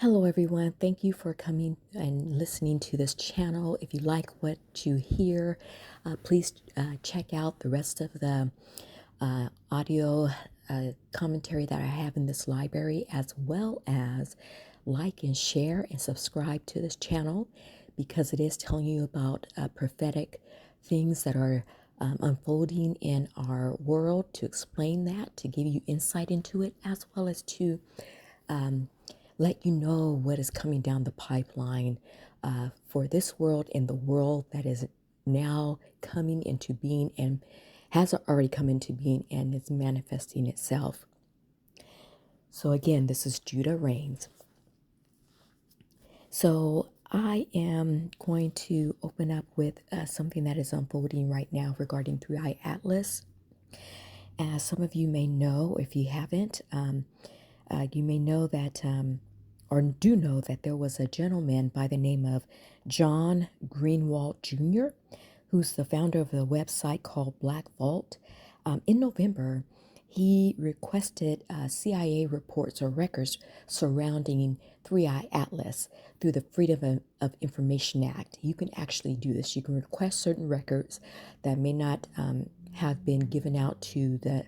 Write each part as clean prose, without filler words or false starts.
Hello, everyone. Thank you for coming and listening to this channel. If you like what you hear, please check out the rest of the audio commentary that I have in this library, as well as like and share and subscribe to this channel because it is telling you about prophetic things that are unfolding in our world, to explain that, to give you insight into it, as well as to let you know what is coming down the pipeline for this world and the world that is now coming into being and has already come into being and is manifesting itself. So again, this is Judah Reigns. So I am going to open up with something that is unfolding right now regarding 3iAtlas. As some of you may know, if you haven't, you may know that, or do know that there was a gentleman by the name of John Greenwald Jr., who's the founder of the website called Black Vault. In November, he requested CIA reports or records surrounding 3iAtlas through the Freedom of Information Act. You can actually do this. You can request certain records that may not have been given out to the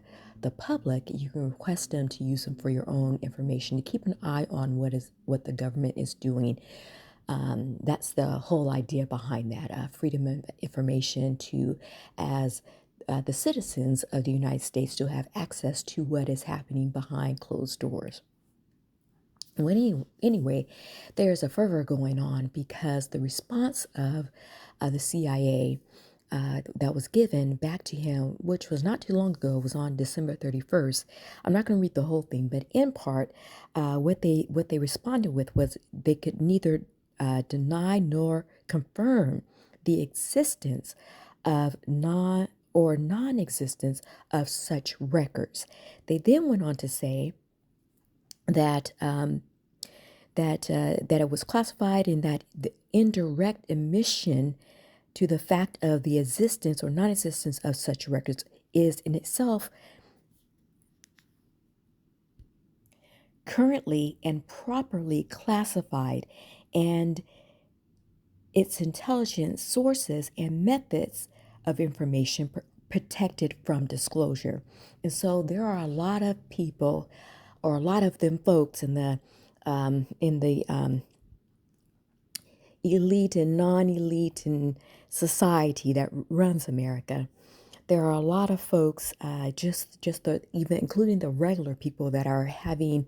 public. You can request them to use them for your own information, to keep an eye on what the government is doing. That's the whole idea behind that, freedom of information, to as the citizens of the United States to have access to what is happening behind closed doors. Well, anyway, there's a fervor going on because the response of the CIA that was given back to him, which was not too long ago, was on December 31st. I'm not going to read the whole thing, but in part, what they responded with was they could neither deny nor confirm the existence of non-existence of such records. They then went on to say that that it was classified, and that the indirect admission to the fact of the existence or non-existence of such records is in itself currently and properly classified, and its intelligence sources and methods of information protected from disclosure. And so there are a lot of people, or a lot of them folks in the elite and non-elite and society that runs America. There are a lot of folks, even including the regular people, that are having,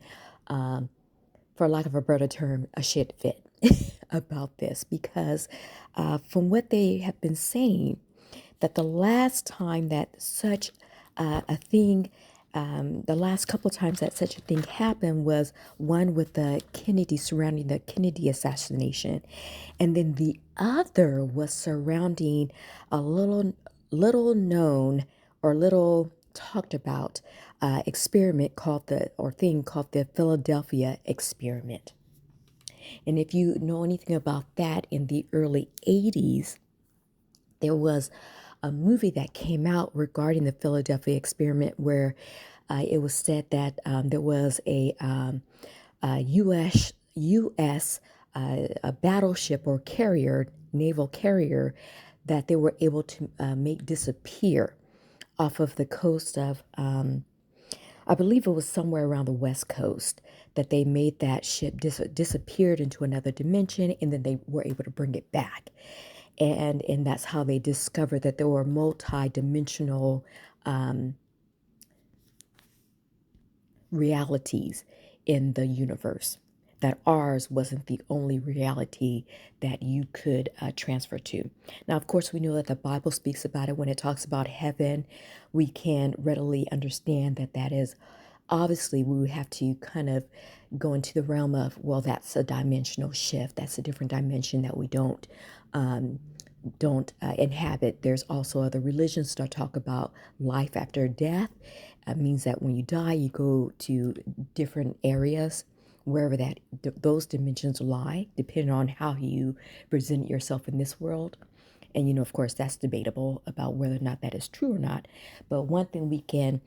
for lack of a better term, a shit fit about this, because from what they have been saying, that the last time that such a thing, the last couple of times that such a thing happened was one with the Kennedy, surrounding the Kennedy assassination. And then the other was surrounding a little known or little talked about experiment called thing called the Philadelphia experiment. And if you know anything about that, in the early 80s, there was a movie that came out regarding the Philadelphia experiment, where it was said that there was a U.S. A battleship or carrier, naval carrier, that they were able to make disappear off of the coast of, I believe it was somewhere around the West Coast, that they made that ship disappeared into another dimension, and then they were able to bring it back. And that's how they discovered that there were multi-dimensional realities in the universe, that ours wasn't the only reality that you could transfer to. Now, of course, we know that the Bible speaks about it. When it talks about heaven, we can readily understand that that is, obviously, we would have to kind of go into the realm of, well, that's a dimensional shift. That's a different dimension that we don't inhabit. There's also other religions that talk about life after death. It means that when you die, you go to different areas, wherever those dimensions lie, depending on how you present yourself in this world. And, of course, that's debatable about whether or not that is true or not. But one thing we can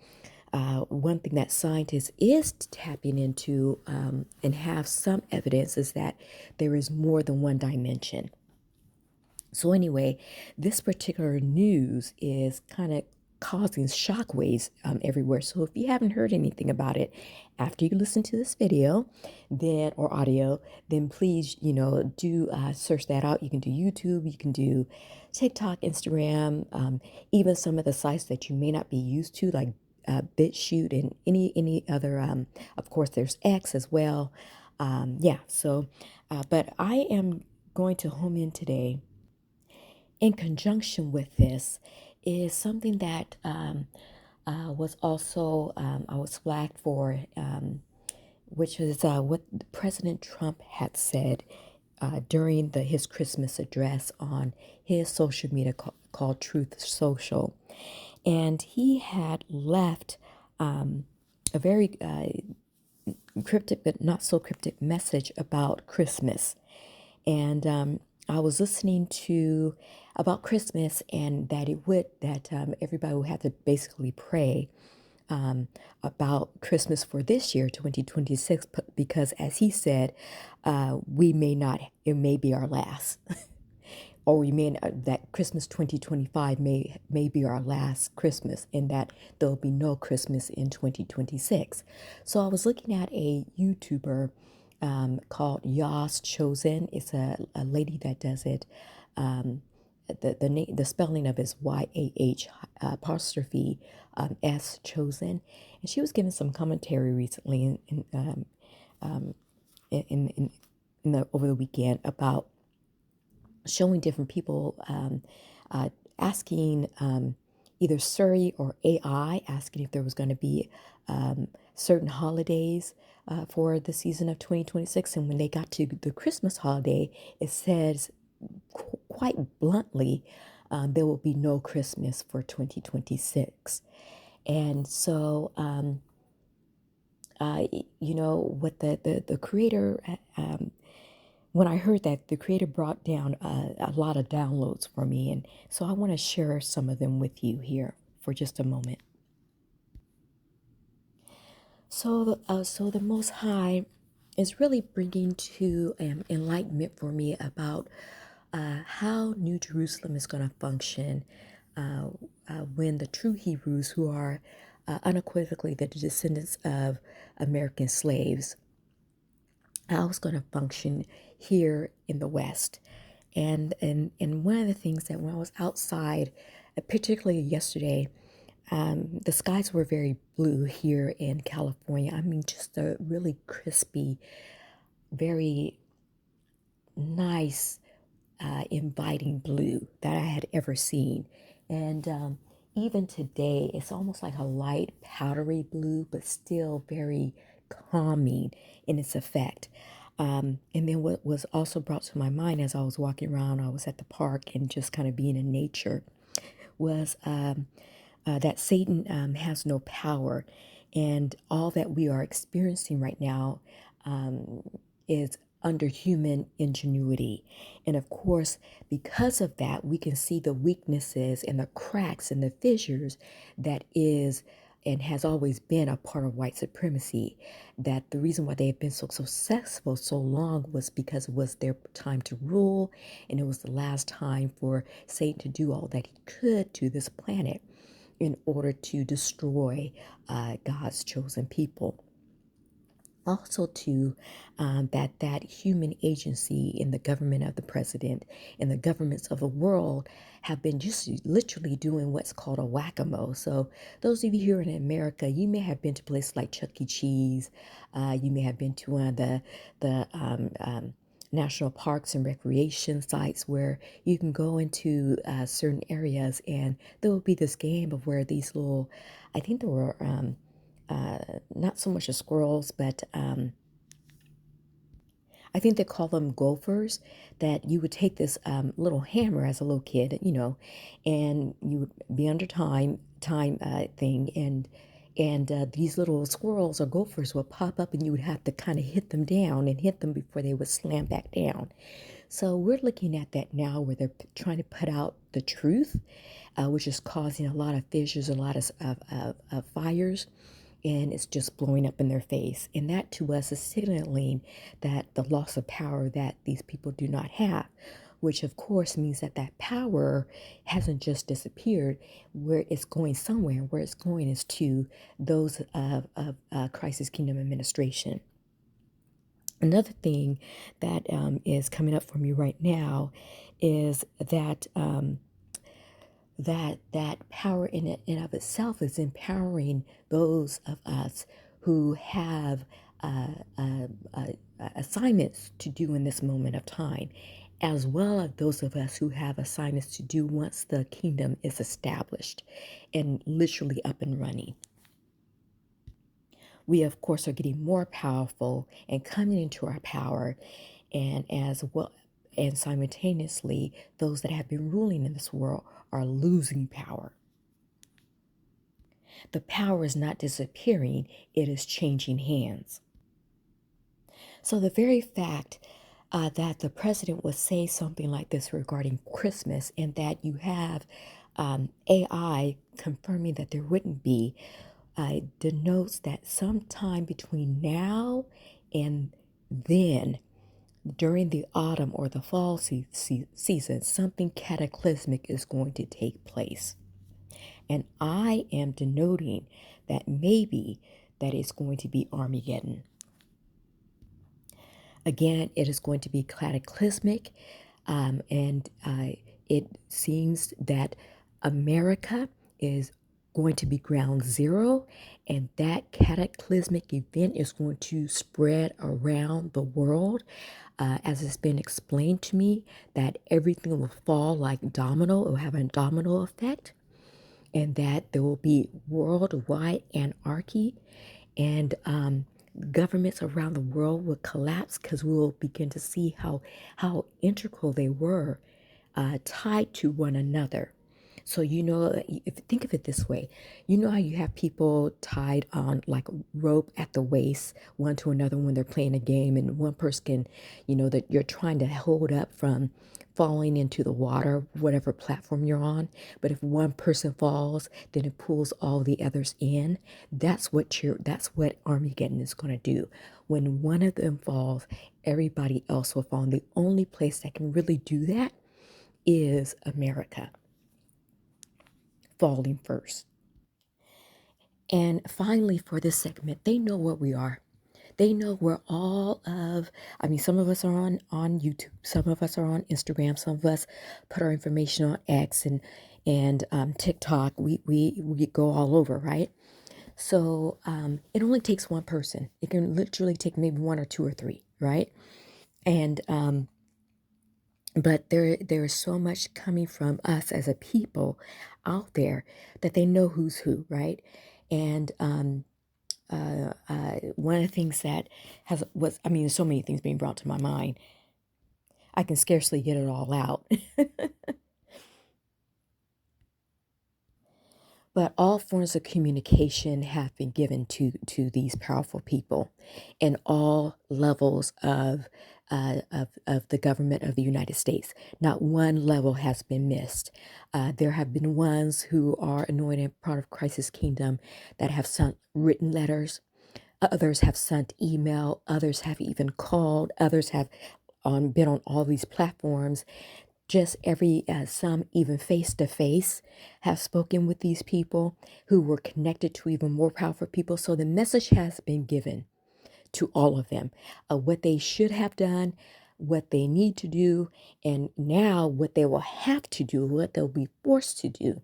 one thing that scientists is tapping into and have some evidence is that there is more than one dimension. So anyway, this particular news is kind of causing shockwaves everywhere. So if you haven't heard anything about it after you listen to this video, then or audio, then please, do search that out. You can do YouTube, you can do TikTok, Instagram, even some of the sites that you may not be used to, like BitChute and any other. Of course, there's X as well. Yeah. So, but I am going to home in today in conjunction with this is something that was also I was flagged for, which is what President Trump had said during his Christmas address on his social media called Truth Social, and he had left a very cryptic but not so cryptic message about Christmas. And I was listening to about Christmas and that everybody would have to basically pray about Christmas for this year, 2026, because as he said, we may not, it may be our last. Or we may that Christmas 2025 may be our last Christmas, and that there'll be no Christmas in 2026. So I was looking at a YouTuber called Yas Chosen. It's a lady that does it. The spelling of it is YAH apostrophe S Chosen, and she was giving some commentary recently in the over the weekend about showing different people uh, asking either Siri or AI, asking if there was going to be certain holidays for the season of 2026. And when they got to the Christmas holiday, it says quite bluntly, there will be no Christmas for 2026. And so, what the creator when I heard that, the creator brought down a lot of downloads for me. And so I want to share some of them with you here for just a moment. So the Most High is really bringing to enlightenment for me about how New Jerusalem is going to function when the true Hebrews, who are unequivocally the descendants of American slaves, how it's going to function here in the West. And one of the things that when I was outside, particularly yesterday, the skies were very blue here in California. I mean, just a really crispy, very nice, inviting blue that I had ever seen. And even today, it's almost like a light, powdery blue, but still very calming in its effect. And then what was also brought to my mind as I was walking around, I was at the park and just kind of being in nature, was that Satan has no power. And all that we are experiencing right now is under human ingenuity. And of course, because of that, we can see the weaknesses and the cracks and the fissures that is and has always been a part of white supremacy. That the reason why they have been so successful so long was because it was their time to rule, and it was the last time for Satan to do all that he could to this planet in order to destroy God's chosen people. Also, to that human agency in the government of the president and the governments of the world have been just literally doing what's called a whack-a-mole. So those of you here in America, you may have been to places like Chuck E. Cheese. You may have been to one of the national parks and recreation sites where you can go into certain areas, and there will be this game of where these little, I think there were not so much as squirrels, but I think they call them gophers, that you would take this little hammer as a little kid, and you would be under time thing, and And these little squirrels or gophers would pop up and you would have to kind of hit them down and hit them before they would slam back down. So we're looking at that now where they're trying to put out the truth, which is causing a lot of fissures, a lot of fires, and it's just blowing up in their face. And that to us is signaling that the loss of power that these people do not have, which of course means that that power hasn't just disappeared. Where it's going somewhere, where it's going is to those of Crisis Kingdom Administration. Another thing that is coming up for me right now is that that power in it and of itself is empowering those of us who have uh, uh, uh, assignments to do in this moment of time, as well as those of us who have assignments to do once the kingdom is established and literally up and running. We, of course, are getting more powerful and coming into our power, and as well, and simultaneously, those that have been ruling in this world are losing power. The power is not disappearing, it is changing hands. So, the very fact that the president would say something like this regarding Christmas, and that you have AI confirming that there wouldn't be, denotes that sometime between now and then, during the autumn or the fall season, something cataclysmic is going to take place. And I am denoting that maybe that is going to be Armageddon. Again, it is going to be cataclysmic, and it seems that America is going to be ground zero, and that cataclysmic event is going to spread around the world. As it's been explained to me, that everything will fall like domino, it will have a domino effect, and that there will be worldwide anarchy, and governments around the world will collapse because we will begin to see how integral they were, tied to one another. So, if think of it this way, you know how you have people tied on like rope at the waist, one to another when they're playing a game, and one person can, that you're trying to hold up from falling into the water, whatever platform you're on. But if one person falls, then it pulls all the others in. That's what Armageddon is going to do. When one of them falls, everybody else will fall. And the only place that can really do that is America falling first. And finally, for this segment, they know what we are. They know we're all of, I mean, some of us are on YouTube, some of us are on Instagram, some of us put our information on X and TikTok. We go all over, right? So it only takes one person. It can literally take maybe one or two or three, right? And but there is so much coming from us as a people out there that they know who's who, right? And one of the things that I mean, there's so many things being brought to my mind. I can scarcely get it all out. But all forms of communication have been given to these powerful people in all levels of the government of the United States. Not one level has been missed. There have been ones who are anointed part of Christ's kingdom that have sent written letters. Others have sent email. Others have even called. Others have been on all these platforms. Just some even face to face have spoken with these people who were connected to even more powerful people. So the message has been given to all of them, what they should have done, what they need to do, and now what they will have to do, what they'll be forced to do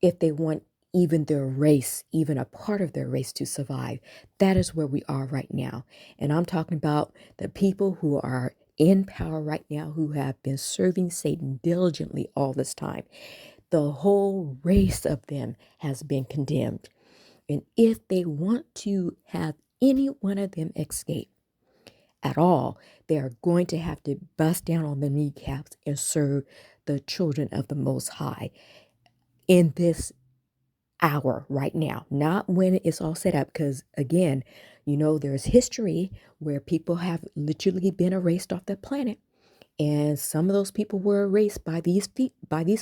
if they want even their race, even a part of their race to survive. That is where we are right now. And I'm talking about the people who are in power right now, who have been serving Satan diligently all this time. The whole race of them has been condemned. And if they want to have any one of them escape at all, they are going to have to bust down on the kneecaps and serve the children of the Most High in this hour right now, not when it's all set up. Because again, there's history where people have literally been erased off the planet. And some of those people were erased by these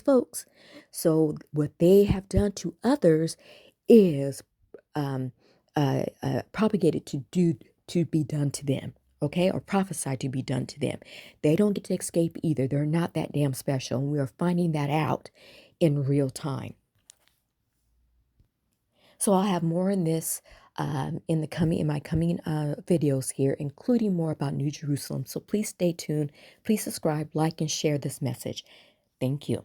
folks. So what they have done to others is um, propagated to be done to them, okay, or prophesied to be done to them. They don't get to escape either. They're not that damn special, and we are finding that out in real time. So I'll have more in this in my coming videos here, including more about New Jerusalem. So please stay tuned. Please subscribe, like, and share this message. Thank you.